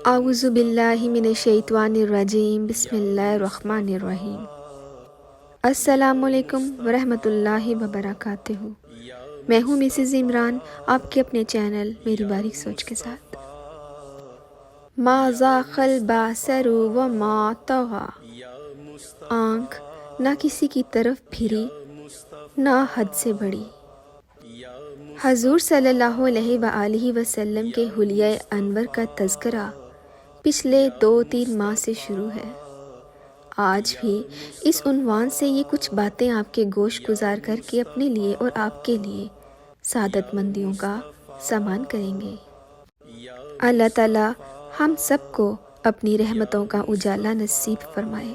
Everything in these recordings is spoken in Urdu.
اعوذ باللہ من الشیطان الرجیم، بسم اللہ الرحمن الرحیم۔ السلام علیکم ورحمۃ اللہ وبرکاتہ۔ میں ہوں مسز عمران، آپ کے اپنے چینل میری باریک سوچ کے ساتھ۔ ما ذاق البصر وما طغى، آنکھ نہ کسی کی طرف پھری نہ حد سے بڑھی۔ حضور صلی اللہ علیہ وآلہ وسلم کے حلیہ انور کا تذکرہ پچھلے 2-3 ماہ سے شروع ہے۔ آج بھی اس عنوان سے یہ کچھ باتیں آپ کے گوش گزار کر کے اپنے لیے اور آپ کے لیے سعادت مندیوں کا سامان کریں گے۔ اللہ تعالیٰ ہم سب کو اپنی رحمتوں کا اجالا نصیب فرمائے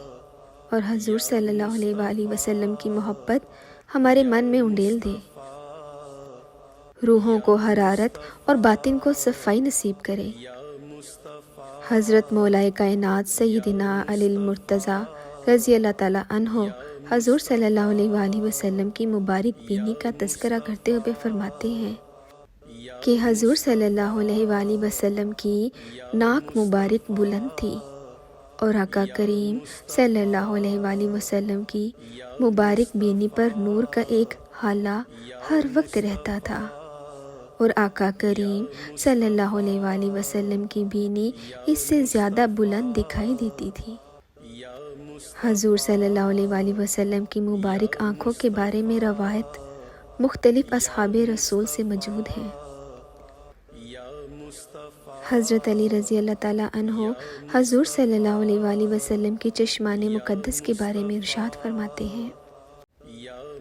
اور حضور صلی اللہ علیہ وآلہ وسلم کی محبت ہمارے من میں انڈیل دے، روحوں کو حرارت اور باطن کو صفائی نصیب کرے۔ حضرت مولا کائنات سیدنا علی المرتضیٰ رضی اللہ تعالیٰ عنہ حضور صلی اللہ علیہ وآلہ وسلم کی مبارک بینی کا تذکرہ کرتے ہوئے فرماتے ہیں کہ حضور صلی اللہ علیہ وآلہ وسلم کی ناک مبارک بلند تھی اور آقا کریم صلی اللہ علیہ وآلہ وسلم کی مبارک بینی پر نور کا ایک ہالہ ہر وقت رہتا تھا، اور آقا کریم صلی اللہ علیہ وآلہ وسلم کی بینی اس سے زیادہ بلند دکھائی دیتی تھی۔ حضور صلی اللہ علیہ وآلہ وسلم کی مبارک آنکھوں کے بارے میں روایت مختلف اصحاب رسول سے موجود ہے۔ حضرت علی رضی اللہ تعالیٰ عنہ حضور صلی اللہ علیہ وآلہ وسلم کے چشمان مقدس کے بارے میں ارشاد فرماتے ہیں،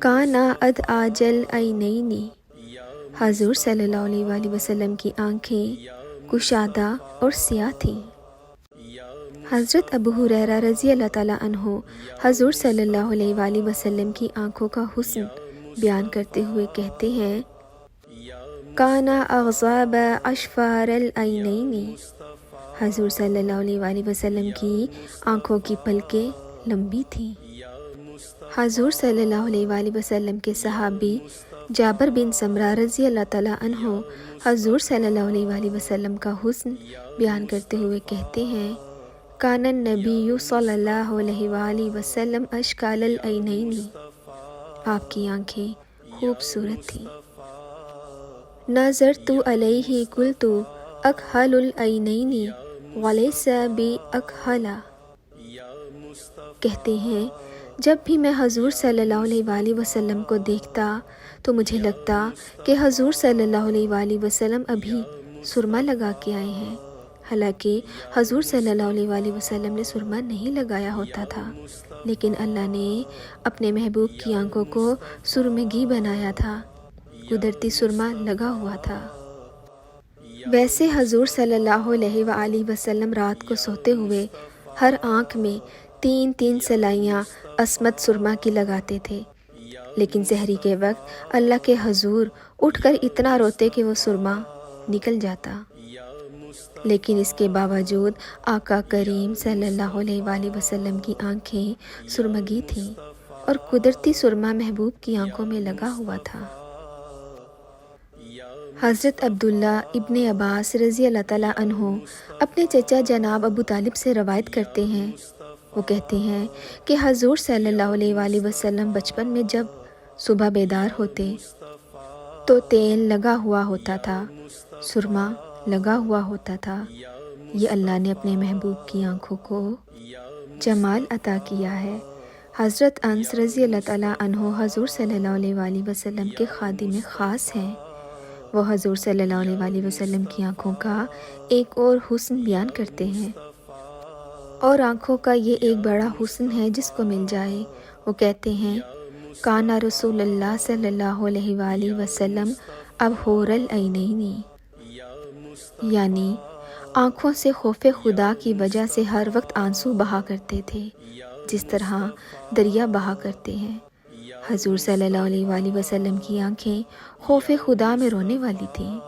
کانا ادعج العینین، حضور صلی اللہ علیہ وآلہ وسلم کی آنکھیں کشادہ اور سیاہ تھیں۔ حضرت ابو ہریرہ رضی اللہ تعالیٰ عنہ حضور صلی اللہ علیہ وآلہ وسلم کی آنکھوں کا حسن بیان کرتے ہوئے کہتے ہیں، کانا اغضاب اشفار العینین، حضور صلی اللہ علیہ وآلہ وسلم کی آنکھوں کی پلکیں لمبی تھیں۔ حضور صلی اللہ علیہ وآلہ وسلم کے صحابی جابر بن سمرہ رضی اللہ تعالیٰ عنہ حضور صلی اللہ علیہ وآلہ وسلم کا حسن بیان کرتے ہوئے کہتے ہیں، کان النبی صلی اللہ علیہ وآلہ وسلم اشکال العینین، آپ کی آنکھیں خوبصورت تھیں۔ نظرت علیہ قلت اکحل العینین ولیس باکحل، کہتے ہیں جب بھی میں حضور صلی اللہ علیہ وآلہ وسلم کو دیکھتا تو مجھے لگتا کہ حضور صلی اللہ علیہ وآلہ وسلم ابھی سرما لگا کے آئے ہیں، حالانکہ حضور صلی اللہ علیہ وآلہ وسلم نے سرما نہیں لگایا ہوتا تھا، لیکن اللہ نے اپنے محبوب کی آنکھوں کو سرمگی بنایا تھا، قدرتی سرما لگا ہوا تھا۔ ویسے حضور صلی اللہ علیہ وآلہ وسلم رات کو سوتے ہوئے ہر آنکھ میں 3 سلائیاں عصمت سرما کی لگاتے تھے، لیکن سحری کے وقت اللہ کے حضور اٹھ کر اتنا روتے کہ وہ سرما نکل جاتا، لیکن اس کے باوجود آقا کریم صلی اللہ علیہ وآلہ وسلم کی آنکھیں سرمگی تھیں اور قدرتی سرما محبوب کی آنکھوں میں لگا ہوا تھا۔ حضرت عبداللہ ابن عباس رضی اللہ تعالیٰ عنہ اپنے چچا جناب ابو طالب سے روایت کرتے ہیں، وہ کہتے ہیں کہ حضور صلی اللہ علیہ وآلہ وسلم بچپن میں جب صبح بیدار ہوتے تو تیل لگا ہوا ہوتا تھا، سرما لگا ہوا ہوتا تھا۔ یہ اللہ نے اپنے محبوب کی آنکھوں کو جمال عطا کیا ہے۔ حضرت انس رضی اللہ تعالیٰ عنہ حضور صلی اللہ علیہ وآلہ وسلم کے خادم خاص ہیں، وہ حضور صلی اللہ علیہ وآلہ وسلم کی آنکھوں کا ایک اور حسن بیان کرتے ہیں، اور آنکھوں کا یہ ایک بڑا حسن ہے جس کو مل جائے۔ وہ کہتے ہیں، کانا رسول اللہ صلی اللہ علیہ وآلہ وسلم ابحور العینین، یعنی آنکھوں سے خوف خدا کی وجہ سے ہر وقت آنسو بہا کرتے تھے جس طرح دریا بہا کرتے ہیں۔ حضور صلی اللہ علیہ وآلہ وسلم کی آنکھیں خوف خدا میں رونے والی تھیں۔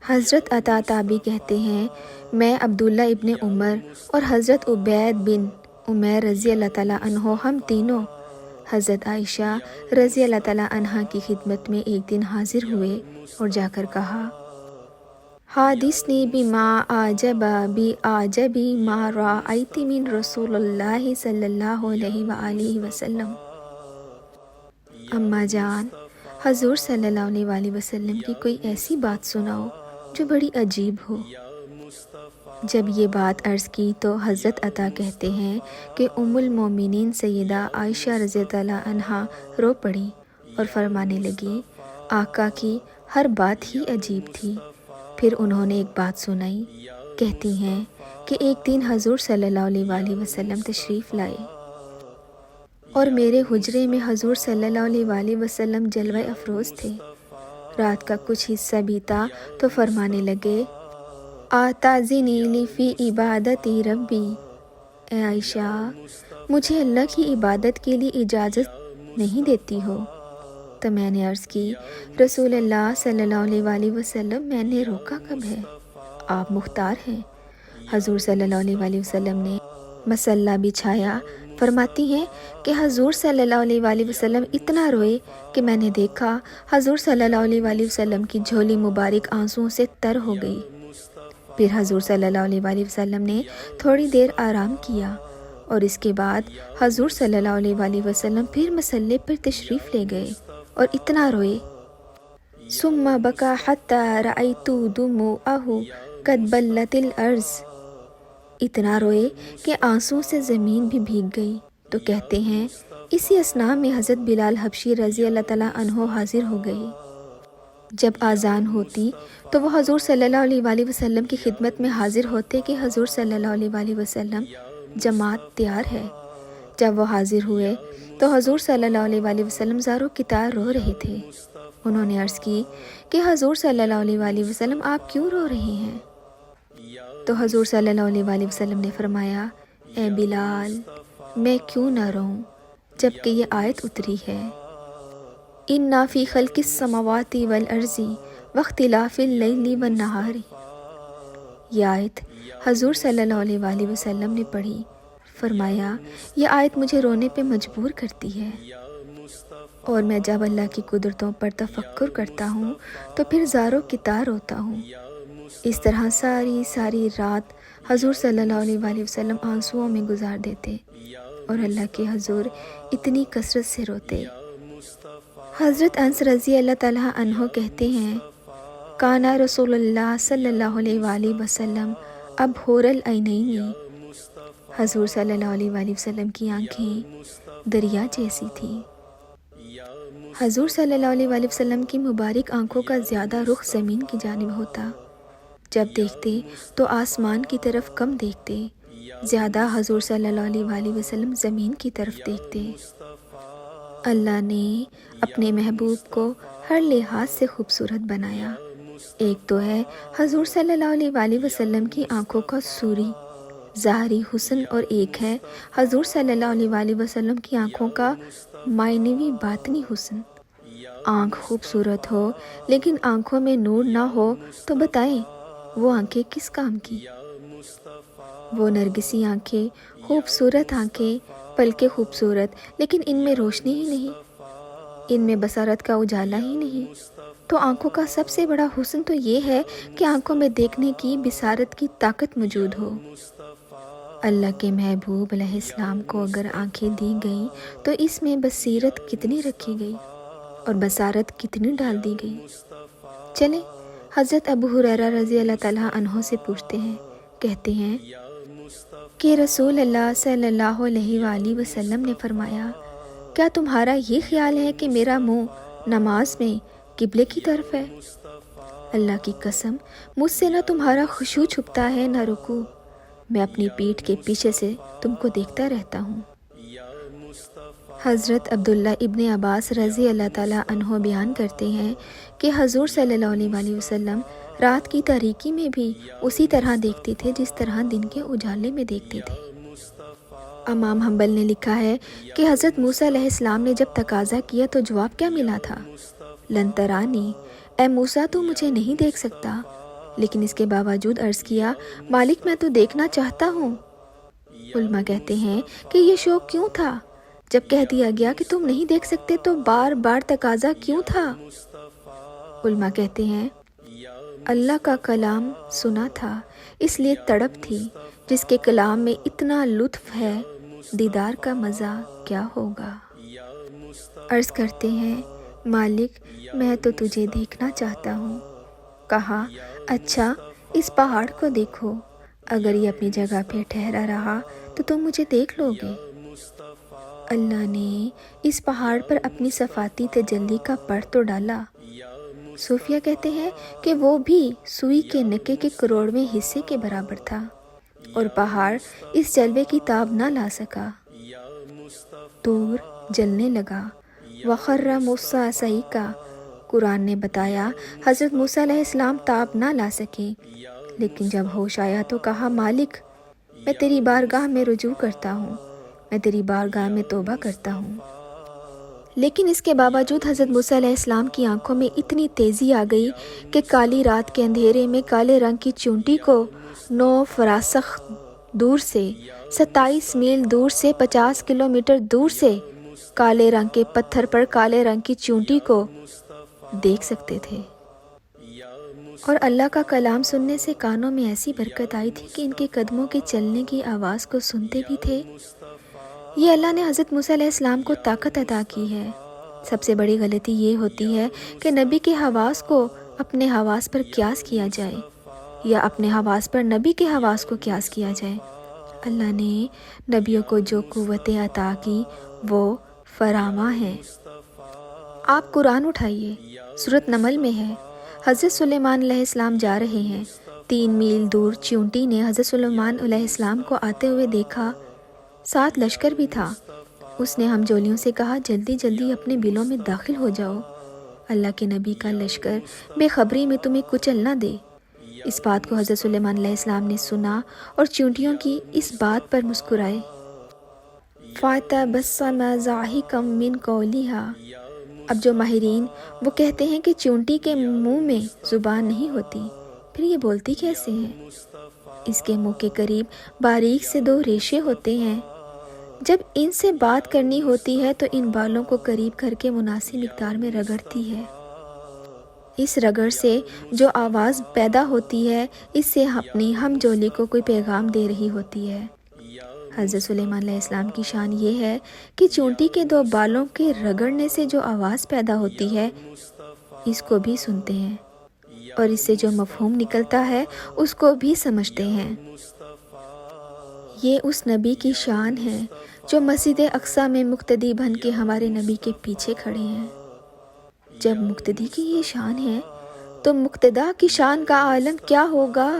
حضرت عطا تابی کہتے ہیں، میں عبداللہ ابن عمر اور حضرت عبید بن عمیر رضی اللہ تعالیٰ عنہ ہم تینوں حضرت عائشہ رضی اللہ تعالیٰ عنہا کی خدمت میں ایک دن حاضر ہوئے اور جا کر کہا، حادثنی بما آجب بی آجبی ما رأیت من رسول اللہ صلی اللہ علیہ وآلہ وسلم۔ اماں جان، حضور صلی اللہ علیہ وآلہ وسلم کی کوئی ایسی بات سناؤ جو بڑی عجیب ہو۔ جب یہ بات عرض کی تو حضرت عطا کہتے ہیں کہ ام المومنین سیدہ عائشہ رضی اللہ عنہا رو پڑی اور فرمانے لگی، آقا کی ہر بات ہی عجیب تھی۔ پھر انہوں نے ایک بات سنائی، کہتی ہیں کہ ایک دن حضور صلی اللہ علیہ وآلہ وسلم تشریف لائے اور میرے حجرے میں حضور صلی اللہ علیہ وآلہ وسلم جلوہ افروز تھے۔ رات کا کچھ حصہ بیتا تو فرمانے لگے، آتذنی لی فی عبادتی ربی، اے عائشہ مجھے اللہ کی عبادت کے لیے اجازت نہیں دیتی ہو؟ تو میں نے عرض کی، رسول اللہ صلی اللہ علیہ وآلہ وسلم میں نے روکا کب ہے، آپ مختار ہیں۔ حضور صلی اللہ علیہ وآلہ وسلم نے مصلی بچھایا۔ فرماتی ہیں کہ حضور صلی اللہ علیہ وآلہ وسلم اتنا روئے کہ میں نے دیکھا حضور صلی اللہ علیہ وآلہ وسلم کی جھولی مبارک آنسوؤں سے تر ہو گئی۔ پھر حضور صلی اللہ علیہ وآلہ وسلم نے تھوڑی دیر آرام کیا اور اس کے بعد حضور صلی اللہ علیہ وآلہ وسلم پھر مصلی پر تشریف لے گئے اور اتنا روئے، ثم بکا حتی رأیت دموعہ قد بلت الارض، اتنا روئے کہ آنسوں سے زمین بھی بھیگ گئی۔ تو کہتے ہیں اسی اثناء میں حضرت بلال حبشی رضی اللہ تعالیٰ عنہ حاضر ہو گئے۔ جب آذان ہوتی تو وہ حضور صلی اللہ علیہ وآلہ وسلم کی خدمت میں حاضر ہوتے کہ حضور صلی اللہ علیہ وآلہ وسلم جماعت تیار ہے۔ جب وہ حاضر ہوئے تو حضور صلی اللہ علیہ وآلہ وسلم زارو کتار رو رہے تھے۔ انہوں نے عرض کی کہ حضور صلی اللہ علیہ وآلہ وسلم آپ کیوں رو رہے ہیں؟ تو حضور صلی اللہ علیہ وآلہ وسلم نے فرمایا، اے بلال میں کیوں نہ روں جبکہ یہ آیت اتری ہے، اِنَّ فِي خَلْقِ السَّمَاوَاتِ وَالْأَرْضِ وَاخْتِلَافِ اللَّيْلِ وَالنَّهَارِ۔ یہ آیت حضور صلی اللہ علیہ وآلہ وسلم نے پڑھی۔ فرمایا، یہ آیت مجھے رونے پہ مجبور کرتی ہے، اور میں جب اللہ کی قدرتوں پر تفکر کرتا ہوں تو پھر زارو کتار ہوتا ہوں۔ اس طرح ساری رات حضور صلی اللہ علیہ وآلہ وسلم آنسوؤں میں گزار دیتے اور اللہ کے حضور اتنی کثرت سے روتے۔ حضرت انس رضی اللہ تعالیٰ عنہ کہتے ہیں، کانا رسول اللہ صلی اللہ علیہ وآلہ وسلم ابحور العینین، حضور صلی اللہ علیہ وآلہ وسلم کی آنکھیں دریا جیسی تھیں۔ حضور صلی اللہ علیہ وآلہ وسلم کی مبارک آنکھوں کا زیادہ رخ زمین کی جانب ہوتا، جب دیکھتے تو آسمان کی طرف کم دیکھتے، زیادہ حضور صلی اللہ علیہ وآلہ وسلم زمین کی طرف دیکھتے۔ اللہ نے اپنے محبوب کو ہر لحاظ سے خوبصورت بنایا۔ ایک تو ہے حضور صلی اللہ علیہ وآلہ وسلم کی آنکھوں کا صوری ظاہری حسن، اور ایک ہے حضور صلی اللہ علیہ وآلہ وسلم کی آنکھوں کا معنوی باطنی حسن۔ آنکھ خوبصورت ہو لیکن آنکھوں میں نور نہ ہو تو بتائیں وہ آنکھیں کس کام کی؟ وہ نرگسی آنکھیں، خوبصورت آنکھیں، پلکیں خوبصورت لیکن ان میں روشنی ہی نہیں، ان میں بصارت کا اجالا ہی نہیں۔ تو آنکھوں کا سب سے بڑا حسن تو یہ ہے کہ آنکھوں میں دیکھنے کی بصارت کی طاقت موجود ہو۔ اللہ کے محبوب علیہ السلام کو اگر آنکھیں دی گئیں تو اس میں بصیرت کتنی رکھی گئی اور بصارت کتنی ڈال دی گئی۔ چلیں حضرت ابو ہریرہ رضی اللہ تعالیٰ عنہ سے پوچھتے ہیں، کہتے ہیں کہ رسول اللہ صلی اللہ علیہ وآلہ وسلم نے فرمایا، کیا تمہارا یہ خیال ہے کہ میرا منہ نماز میں قبلے کی طرف ہے؟ اللہ کی قسم مجھ سے نہ تمہارا خشوع چھپتا ہے نہ رکوع، میں اپنی پیٹھ کے پیچھے سے تم کو دیکھتا رہتا ہوں۔ حضرت عبداللہ ابن عباس رضی اللہ تعالیٰ عنہ بیان کرتے ہیں کہ حضور صلی اللہ علیہ وآلہ وسلم رات کی تاریکی میں بھی اسی طرح دیکھتے تھے جس طرح دن کے اجالے میں دیکھتے تھے۔ امام حنبل نے لکھا ہے کہ حضرت موسیٰ علیہ السلام نے جب تقاضا کیا تو جواب کیا ملا تھا؟ لن ترانی، اے موسیٰ تو مجھے نہیں دیکھ سکتا، لیکن اس کے باوجود عرض کیا، مالک میں تو دیکھنا چاہتا ہوں۔ علماء کہتے ہیں کہ یہ شوق کیوں تھا؟ جب کہہ دیا گیا کہ تم نہیں دیکھ سکتے تو بار بار تقاضا کیوں تھا؟ علماء کہتے ہیں اللہ کا کلام سنا تھا، اس لیے تڑپ تھی، جس کے کلام میں اتنا لطف ہے، دیدار کا مزہ کیا ہوگا۔ عرض کرتے ہیں مالک میں تو تجھے دیکھنا چاہتا ہوں۔ کہا اچھا اس پہاڑ کو دیکھو، اگر یہ اپنی جگہ پہ ٹھہرا رہا تو تم مجھے دیکھ لو گے۔ اللہ نے اس پہاڑ پر اپنی صفاتی تجلی کا پرتو تو ڈالا۔ صوفیہ کہتے ہیں کہ وہ بھی سوئی کے نکے کے کروڑویں حصے کے برابر تھا، اور پہاڑ اس جلوے کی تاب نہ لا سکا۔ طور جلنے لگا، وخر موسیٰ صعیقا، قرآن نے بتایا حضرت موسیٰ علیہ السلام تاب نہ لا سکے، لیکن جب ہوش آیا تو کہا مالک میں تیری بارگاہ میں رجوع کرتا ہوں، میں تیری بارگاہ میں توبہ کرتا ہوں۔ لیکن اس کے باوجود حضرت موسیٰ علیہ السلام کی آنکھوں میں اتنی تیزی آ گئی کہ کالی رات کے اندھیرے میں کالے رنگ کی چونٹی کو 9 فراسخ دور سے، 27 میل دور سے، 50 کلومیٹر دور سے کالے رنگ کے پتھر پر کالے رنگ کی چونٹی کو دیکھ سکتے تھے۔ اور اللہ کا کلام سننے سے کانوں میں ایسی برکت آئی تھی کہ ان کے قدموں کے چلنے کی آواز کو سنتے بھی تھے۔ یہ اللہ نے حضرت موسیٰ علیہ السلام کو طاقت عطا کی ہے۔ سب سے بڑی غلطی یہ ہوتی ہے کہ نبی کے حواس کو اپنے حواس پر قیاس کیا جائے، یا اپنے حواس پر نبی کے حواس کو قیاس کیا جائے۔ اللہ نے نبیوں کو جو قوتیں عطا کی وہ فراواں ہیں۔ آپ قرآن اٹھائیے، سورۃ نمل میں ہے، حضرت سلیمان علیہ السلام جا رہے ہیں، 3 میل دور چیونٹی نے حضرت سلیمان علیہ السلام کو آتے ہوئے دیکھا، ساتھ لشکر بھی تھا۔ اس نے ہم جولیوں سے کہا جلدی جلدی اپنے بلوں میں داخل ہو جاؤ، اللہ کے نبی کا لشکر بے خبری میں تمہیں کچل نہ دے۔ اس بات کو حضرت سلیمان علیہ السلام نے سنا اور چیونٹیوں کی اس بات پر مسکرائے۔ فَتَبَسَّمَ ضَاحِكًا مِّن قَوْلِهَا، اب جو ماہرین وہ کہتے ہیں کہ چیونٹی کے منہ میں زبان نہیں ہوتی، پھر یہ بولتی کیسے ہیں؟ اس کے منہ کے قریب باریک سے 2 ریشے ہوتے ہیں، جب ان سے بات کرنی ہوتی ہے تو ان بالوں کو قریب کر کے مناسب مقدار میں رگڑتی ہے۔ اس رگڑ سے جو آواز پیدا ہوتی ہے، اس سے اپنی ہم جولی کو کوئی پیغام دے رہی ہوتی ہے۔ حضرت سلیمان علیہ السلام کی شان یہ ہے کہ چونٹی کے 2 بالوں کے رگڑنے سے جو آواز پیدا ہوتی ہے اس کو بھی سنتے ہیں، اور اس سے جو مفہوم نکلتا ہے اس کو بھی سمجھتے ہیں۔ یہ اس نبی کی شان ہے جو مسجد اقصیٰ میں مقتدی بن کے ہمارے نبی کے پیچھے کھڑے ہیں۔ جب مقتدی کی یہ شان ہے تو مقتدا کی شان کا عالم کیا ہوگا؟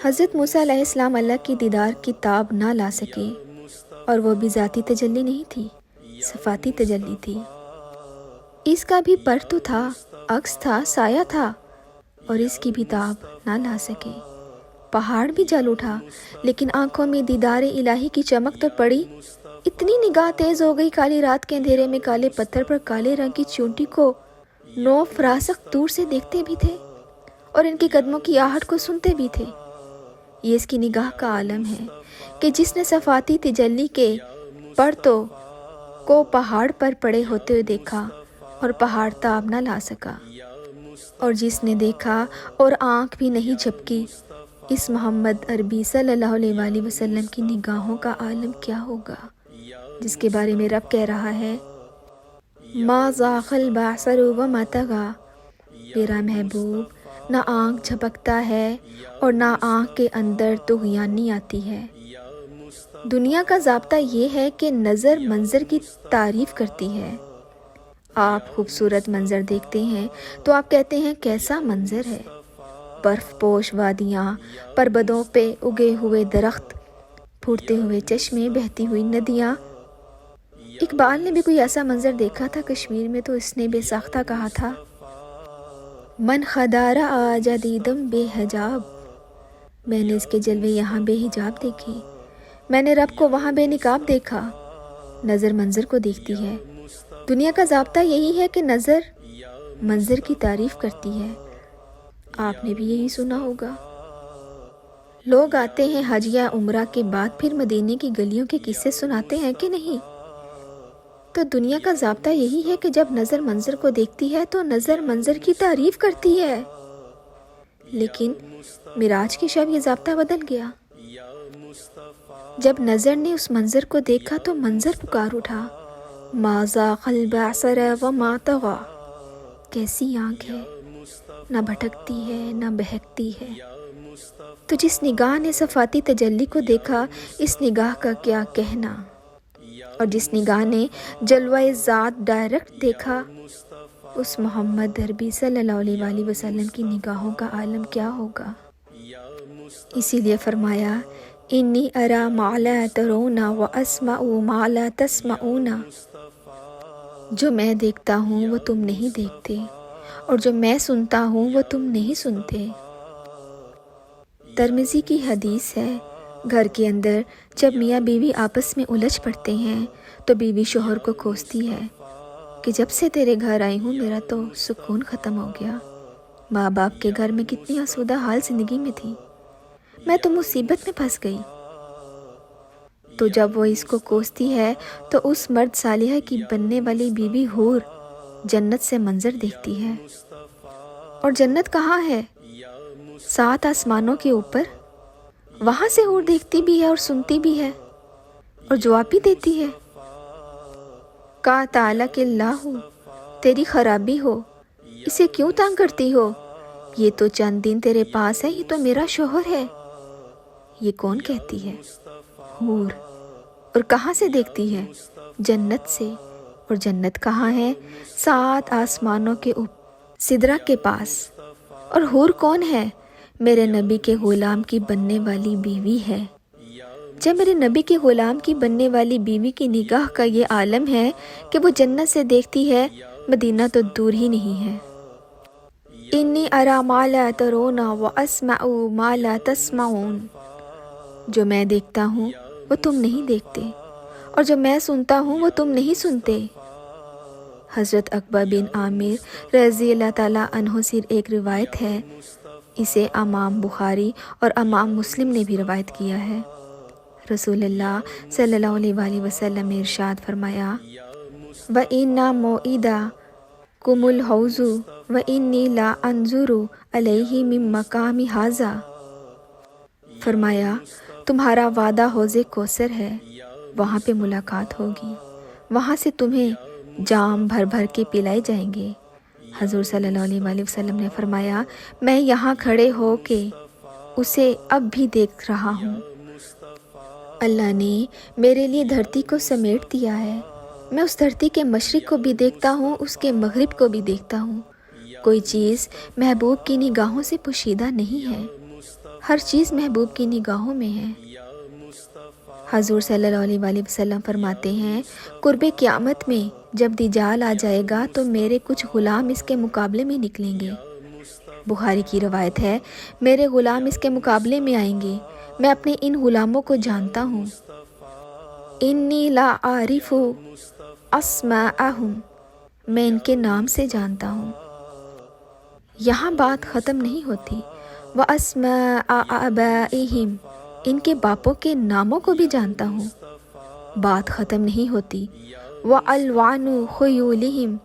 حضرت موسیٰ علیہ السلام اللہ کی دیدار کی تاب نہ لا سکے، اور وہ بھی ذاتی تجلی نہیں تھی، صفاتی تجلی تھی۔ اس کا بھی پر تو تھا، عکس تھا، سایہ تھا، اور اس کی بھی تاب نہ لا سکے۔ پہاڑ بھی جل اٹھا، لیکن آنکھوں میں دیدار الہی کی چمک تو پڑی، اتنی نگاہ تیز ہو گئی کالی رات کے اندھیرے میں کالے پتھر پر کالے رنگ کی چونٹی کو 9 فراسخ دور سے دیکھتے بھی تھے، اور ان کے قدموں کی آہٹ کو سنتے بھی تھے۔ یہ اس کی نگاہ کا عالم ہے کہ جس نے صفاتی تجلی کے پرتو کو پہاڑ پر پڑے ہوتے ہوئے دیکھا اور پہاڑ تاب نہ لا سکا، اور جس نے دیکھا اور آنکھ بھی نہیں جھپکی، اس محمد عربی صلی اللہ علیہ وآلہ وسلم کی نگاہوں کا عالم کیا ہوگا، جس کے بارے میں رب کہہ رہا ہے ما زاغ البصر وما طغی، میرا محبوب نہ آنکھ جھپکتا ہے اور نہ آنکھ کے اندر طغیانی آتی ہے۔ دنیا کا ضابطہ یہ ہے کہ نظر منظر کی تعریف کرتی ہے۔ آپ خوبصورت منظر دیکھتے ہیں تو آپ کہتے ہیں کیسا منظر ہے، برف پوش وادیاں، پربتوں پہ اگے ہوئے درخت، پھوٹتے ہوئے چشمے، بہتی ہوئی ندیاں۔ اقبال نے بھی کوئی ایسا منظر دیکھا تھا کشمیر میں تو اس نے بے ساختہ کہا تھا من خدا رأى جدیداً بے حجاب، میں نے اس کے جلوے یہاں بے حجاب دیکھے، میں نے رب کو وہاں بے نقاب دیکھا۔ نظر منظر کو دیکھتی ہے۔ دنیا کا ضابطہ یہی ہے کہ نظر منظر کی تعریف کرتی ہے۔ آپ نے بھی یہی سنا ہوگا۔ لوگ آتے ہیں حج یا عمرہ کے بعد پھر مدینے کی گلیوں کے قصے سناتے ہیں کہ نہیں؟ تو دنیا کا ضابطہ یہی ہے کہ جب نظر منظر کو دیکھتی ہے تو نظر منظر کی تعریف کرتی ہے۔ لیکن معراج کی شب یہ ضابطہ بدل گیا۔ جب نظر نے اس منظر کو دیکھا تو منظر پکار اٹھا، ما ذاق البصر وما طغى، کیسی آنکھ ہے، نہ بھٹکتی ہے نہ بہکتی ہے۔ تو جس نگاہ نے صفاتی تجلی کو دیکھا، اس نگاہ کا کیا کہنا، اور جس نگاہ نے جلوہ ذات ڈائریکٹ دیکھا، اس محمد عربی صلی اللہ علیہ وآلہ وسلم کی نگاہوں کا عالم کیا ہوگا۔ اسی لیے فرمایا، انی ارا ما لا ترون واسمع ما لا تسمعون، جو میں دیکھتا ہوں وہ تم نہیں دیکھتے، اور جو میں سنتا ہوں وہ تم نہیں سنتے۔ ترمذی کی حدیث ہے، گھر کے اندر جب میاں بیوی آپس میں الجھ پڑتے ہیں تو بیوی شوہر کو کوستی ہے کہ جب سے تیرے گھر آئی ہوں میرا تو سکون ختم ہو گیا، ماں باپ کے گھر میں کتنی آسودہ حال زندگی میں تھی، میں تو مصیبت میں پھنس گئی۔ تو جب وہ اس کو کوستی ہے تو اس مرد صالحہ کی بننے والی بیوی حور جنت سے منظر دیکھتی ہے۔ اور جنت کہاں ہے؟ 7 آسمانوں کے اوپر، وہاں سے حور دیکھتی بھی ہے اور سنتی بھی ہے اور جواب بھی دیتی ہے۔ کا تعالیٰ کہ اللہ ہو، تیری خرابی ہو، اسے کیوں تنگ کرتی ہو، یہ تو چند دن تیرے پاس ہے، یہ تو میرا شوہر ہے۔ یہ کون کہتی ہے؟ حور۔ اور کہاں سے دیکھتی ہے؟ جنت سے۔ اور جنت کہاں ہے؟ 7 آسمانوں کے اوپر، سدرہ کے پاس۔ اور حور کون ہے؟ میرے نبی کے غلام کی بننے والی بیوی ہے۔ جب میرے نبی کے غلام کی بننے والی بیوی کی نگاہ کا یہ عالم ہے کہ وہ جنت سے دیکھتی ہے، مدینہ تو دور ہی نہیں ہے۔ انی ارا ما لا ترون واسمع ما لا تسمعون، جو میں دیکھتا ہوں وہ تم نہیں دیکھتے، اور جو میں سنتا ہوں وہ تم نہیں سنتے۔ حضرت عقبہ بن عامر رضی اللہ تعالیٰ عنہ سے ایک روایت ہے، اسے امام بخاری اور امام مسلم نے بھی روایت کیا ہے۔ رسول اللہ صلی اللہ علیہ وآلہ وسلم نے ارشاد فرمایا، وَإِنَّ مَوْعِدَكُمُ الْحَوْضُ وَإِنِّي لَا أَنْظُرُ عَلَيْهِ مِن مَّقَامِ هَٰذَا، فرمایا تمہارا وعدہ حوض کوثر ہے، وہاں پہ ملاقات ہوگی، وہاں سے تمہیں جام بھر بھر کے پلائے جائیں گے۔ حضور صلی اللہ علیہ وآلہ وسلم نے فرمایا، میں یہاں کھڑے ہو کے اسے اب بھی دیکھ رہا ہوں۔ اللہ نے میرے لیے دھرتی کو سمیٹ دیا ہے، میں اس دھرتی کے مشرق کو بھی دیکھتا ہوں، اس کے مغرب کو بھی دیکھتا ہوں۔ کوئی چیز محبوب کی نگاہوں سے پوشیدہ نہیں ہے، ہر چیز محبوب کی نگاہوں میں ہے۔ حضور صلی اللہ علیہ وآلہ وسلم فرماتے ہیں، قرب قیامت میں جب دجال آ جائے گا تو میرے کچھ غلام اس کے مقابلے میں نکلیں گے۔ بخاری کی روایت ہے، میرے غلام اس کے مقابلے میں آئیں گے، میں اپنے ان غلاموں کو جانتا ہوں۔ انی لا اعرف اسماءہم، میں ان کے نام سے جانتا ہوں۔ یہاں بات ختم نہیں ہوتی، واسماء آبائہم، ان کے باپوں کے ناموں کو بھی جانتا ہوں۔ بات ختم نہیں ہوتی، وَأَلْوَانُ خُيُولِهِمْ،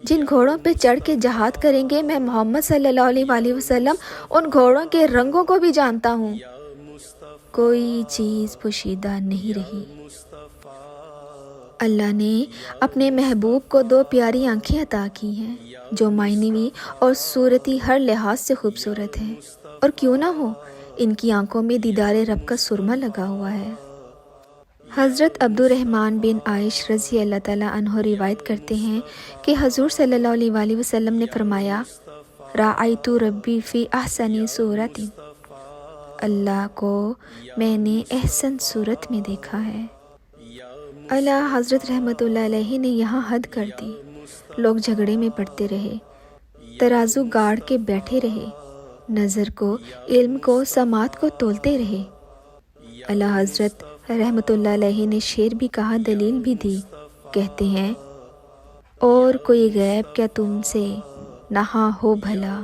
جن گھوڑوں پہ چڑھ کے جہاد کریں گے میں محمد صلی اللہ علیہ وآلہ وسلم ان گھوڑوں کے رنگوں کو بھی جانتا ہوں۔ کوئی چیز پوشیدہ نہیں رہی۔ اللہ نے اپنے محبوب کو 2 پیاری آنکھیں عطا کی ہیں جو معنوی اور صورتی ہر لحاظ سے خوبصورت ہیں، اور کیوں نہ ہو، ان کی آنکھوں میں دیدار رب کا سرما لگا ہوا ہے۔ حضرت عبد الرحمن بن عائش رضی اللہ تعالیٰ عنہ روایت کرتے ہیں کہ حضور صلی اللہ علیہ وآلہ وسلم نے فرمایا، رأیت ربی فی احسن صورت، اللہ کو میں نے احسن صورت میں دیکھا ہے۔ اعلیٰ حضرت رحمۃ اللہ علیہ نے یہاں حد کر دی، لوگ جھگڑے میں پڑتے رہے، ترازو گاڑ کے بیٹھے رہے، نظر کو، علم کو، سماعت کو تولتے رہے۔ اعلیٰ حضرت رحمۃ اللہ علیہ نے شعر بھی کہا، دلیل بھی دی، کہتے ہیں، اور کوئی غیب کیا تم سے نہا ہو بھلا،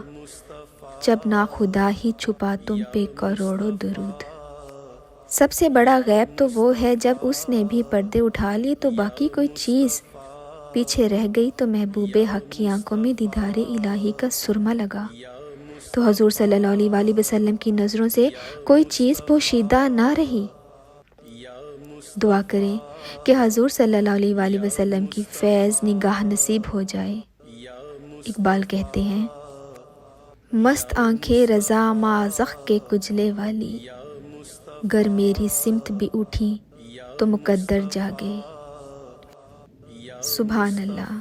جب نا خدا ہی چھپا تم پہ کروڑوں درود۔ سب سے بڑا غیب تو وہ ہے جب اس نے بھی پردے اٹھا لیے تو باقی کوئی چیز پیچھے رہ گئی، تو محبوب حق کی آنکھوں میں دیدار الہی کا سرما لگا، تو حضور صلی اللہ علیہ وآلہ وسلم کی نظروں سے کوئی چیز پوشیدہ نہ رہی۔ دعا کریں کہ حضور صلی اللہ علیہ وآلہ وسلم کی فیض نگاہ نصیب ہو جائے۔ اقبال کہتے ہیں، مست آنکھیں رضا مازخ کے کجلے والی، گر میری سمت بھی اٹھی تو مقدر جاگے۔ سبحان اللہ۔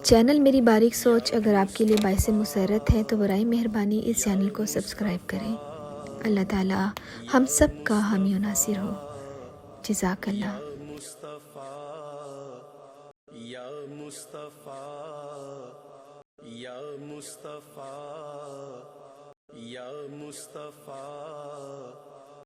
چینل میری باریک سوچ اگر آپ کے لیے باعث مسرت ہے تو برائے مہربانی اس چینل کو سبسکرائب کریں۔ اللہ تعالی ہم سب کا حامی و ناصر ہو۔ جزاک اللہ۔ یا مصطفیٰ، یا مصطفیٰ، یا مصطفیٰ۔